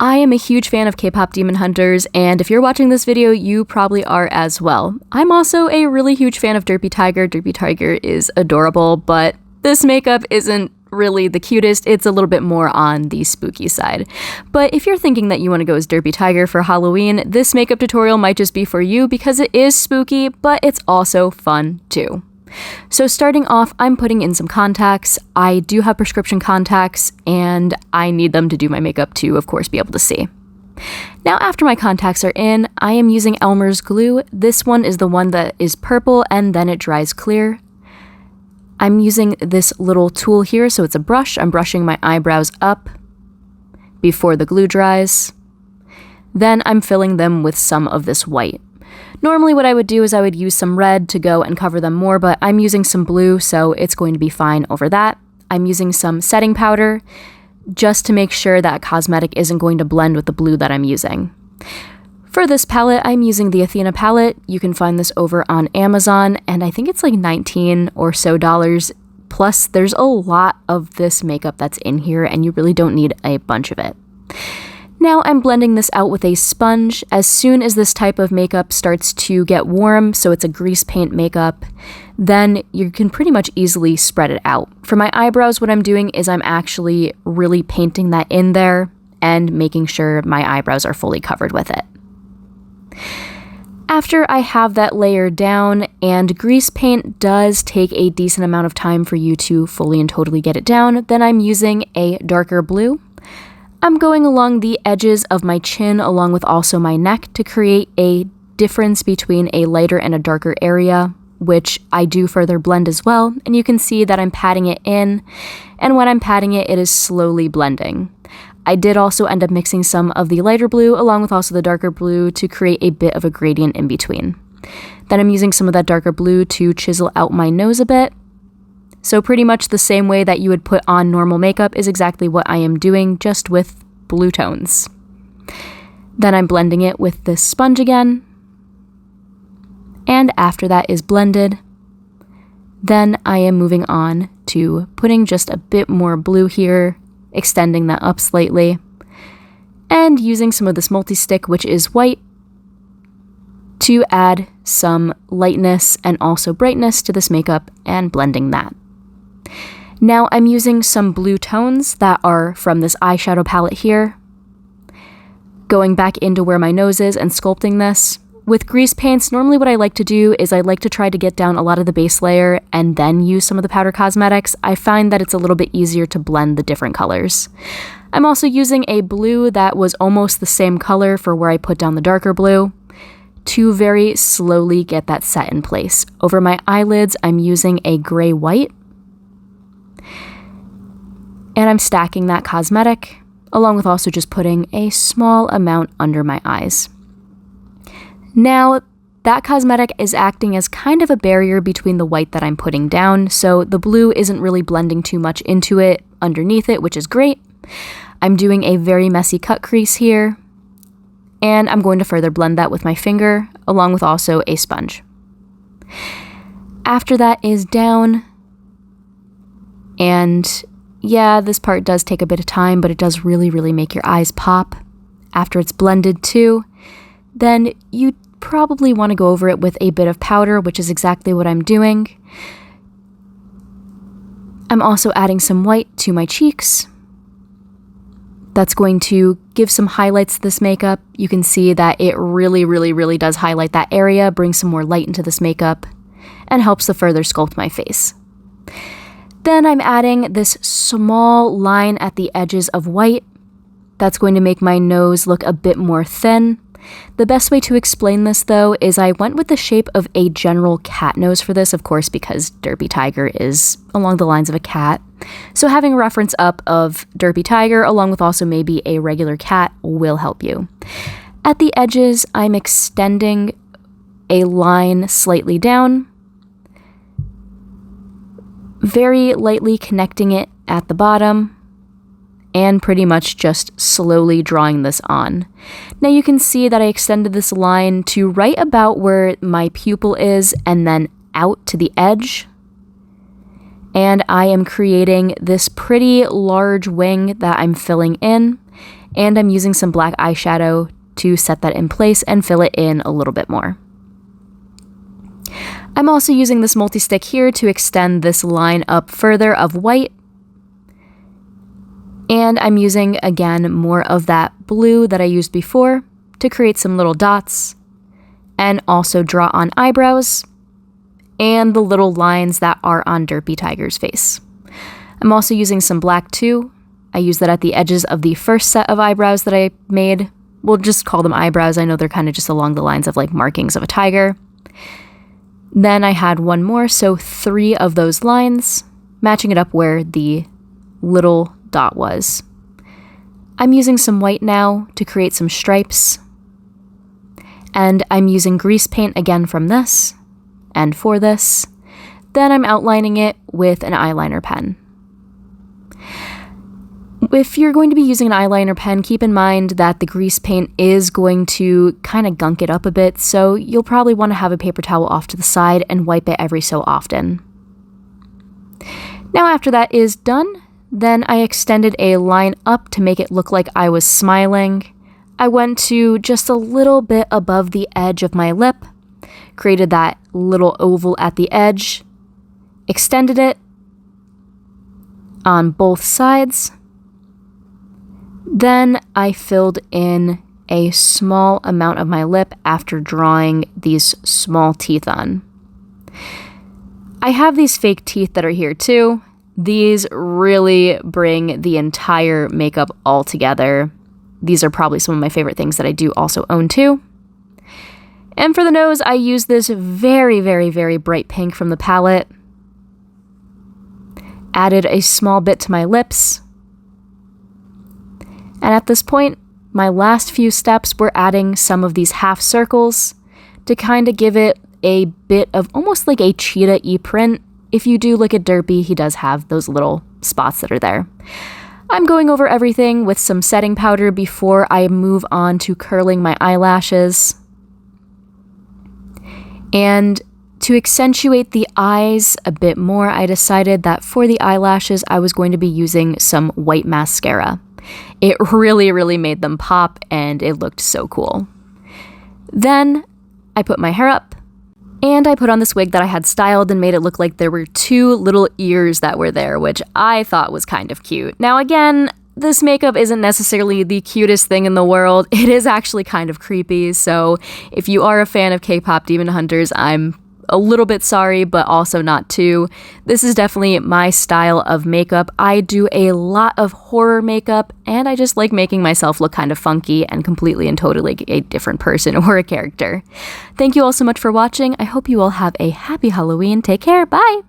I am a huge fan of K-pop Demon Hunters, and if you're watching this video, you probably are as well. I'm also a really huge fan of Derpy Tiger. Derpy Tiger is adorable, but this makeup isn't really the cutest. It's a little bit more on the spooky side. But if you're thinking that you want to go as Derpy Tiger for Halloween, this makeup tutorial might just be for you because it is spooky, but it's also fun too. So starting off, I'm putting in some contacts. I do have prescription contacts, and I need them to do my makeup to, of course, be able to see. Now, after my contacts are in, I am using Elmer's glue. This one is the one that is purple, and then it dries clear. I'm using this little tool here, so it's a brush. I'm brushing my eyebrows up before the glue dries. Then I'm filling them with some of this white. Normally what I would do is I would use some red to go and cover them more, but I'm using some blue, so it's going to be fine over that. I'm using some setting powder just to make sure that cosmetic isn't going to blend with the blue that I'm using. For this palette, I'm using the Athena palette. You can find this over on Amazon, and I think it's like $19 or so. Plus, there's a lot of this makeup that's in here, and you really don't need a bunch of it. Now I'm blending this out with a sponge. As soon as this type of makeup starts to get warm, so it's a grease paint makeup, then you can pretty much easily spread it out. For my eyebrows, what I'm doing is I'm actually really painting that in there and making sure my eyebrows are fully covered with it. After I have that layer down, and grease paint does take a decent amount of time for you to fully and totally get it down, then I'm using a darker blue. I'm going along the edges of my chin along with also my neck to create a difference between a lighter and a darker area, which I do further blend as well, and you can see that I'm patting it in, and when I'm patting it, it is slowly blending. I did also end up mixing some of the lighter blue along with also the darker blue to create a bit of a gradient in between. Then I'm using some of that darker blue to chisel out my nose a bit. So pretty much the same way that you would put on normal makeup is exactly what I am doing, just with blue tones. Then I'm blending it with this sponge again. And after that is blended, then I am moving on to putting just a bit more blue here, extending that up slightly, and using some of this multi-stick, which is white, to add some lightness and also brightness to this makeup and blending that. Now I'm using some blue tones that are from this eyeshadow palette here, going back into where my nose is and sculpting this. With grease paints, normally what I like to do is I like to try to get down a lot of the base layer and then use some of the powder cosmetics. I find that it's a little bit easier to blend the different colors. I'm also using a blue that was almost the same color for where I put down the darker blue to very slowly get that set in place. Over my eyelids, I'm using a gray-white. And I'm stacking that cosmetic, along with also just putting a small amount under my eyes. Now, that cosmetic is acting as kind of a barrier between the white that I'm putting down, so the blue isn't really blending too much into it underneath it, which is great. I'm doing a very messy cut crease here, and I'm going to further blend that with my finger, along with also a sponge. After that is down, and yeah, this part does take a bit of time, but it does really make your eyes pop. After it's blended too, then you probably want to go over it with a bit of powder, which is exactly what I'm doing. I'm also adding some white to my cheeks. That's going to give some highlights to this makeup. You can see that it really does highlight that area, bring some more light into this makeup, and helps to further sculpt my face. Then I'm adding this small line at the edges of white. That's going to make my nose look a bit more thin. The best way to explain this, though, is I went with the shape of a general cat nose for this, of course, because Derpy Tiger is along the lines of a cat. So having a reference up of Derpy Tiger, along with also maybe a regular cat, will help you. At the edges, I'm extending a line slightly down, very lightly connecting it at the bottom, and pretty much just slowly drawing this on. Now you can see that I extended this line to right about where my pupil is and then out to the edge. And I am creating this pretty large wing that I'm filling in. and I'm using some black eyeshadow to set that in place and fill it in a little bit more. I'm also using this multi-stick here to extend this line up further of white. And I'm using, again, more of that blue that I used before to create some little dots and also draw on eyebrows and the little lines that are on Derpy Tiger's face. I'm also using some black too. I used that at the edges of the first set of eyebrows that I made. We'll just call them eyebrows. I know they're kind of just along the lines of like markings of a tiger. Then I had one more, so 3 of those lines, matching it up where the little dot was. I'm using some white now to create some stripes. And I'm using grease paint again from this and for this. Then I'm outlining it with an eyeliner pen. If you're going to be using an eyeliner pen, keep in mind that the grease paint is going to kind of gunk it up a bit, so you'll probably want to have a paper towel off to the side and wipe it every so often. Now after that is done, then I extended a line up to make it look like I was smiling. I went to just a little bit above the edge of my lip, created that little oval at the edge, extended it on both sides. Then I filled in a small amount of my lip after drawing these small teeth on. I have these fake teeth that are here too. These really bring the entire makeup all together. These are probably some of my favorite things that I do also own too. And for the nose, I use this very, very, very bright pink from the palette. Added a small bit to my lips. And at this point, my last few steps were adding some of these half circles to kind of give it a bit of almost like a cheetah-y print. If you do look at Derpy, he does have those little spots that are there. I'm going over everything with some setting powder before I move on to curling my eyelashes. And to accentuate the eyes a bit more, I decided that for the eyelashes, I was going to be using some white mascara. It really, really made them pop, and it looked so cool. Then I put my hair up, and I put on this wig that I had styled and made it look like there were 2 little ears that were there, which I thought was kind of cute. Now again, this makeup isn't necessarily the cutest thing in the world. It is actually kind of creepy, so if you are a fan of K-pop demon hunters, I'm a little bit sorry, but also not too. This is definitely my style of makeup. I do a lot of horror makeup, and I just like making myself look kind of funky and completely and totally a different person or a character. Thank you all so much for watching. I hope you all have a happy Halloween. Take care. Bye!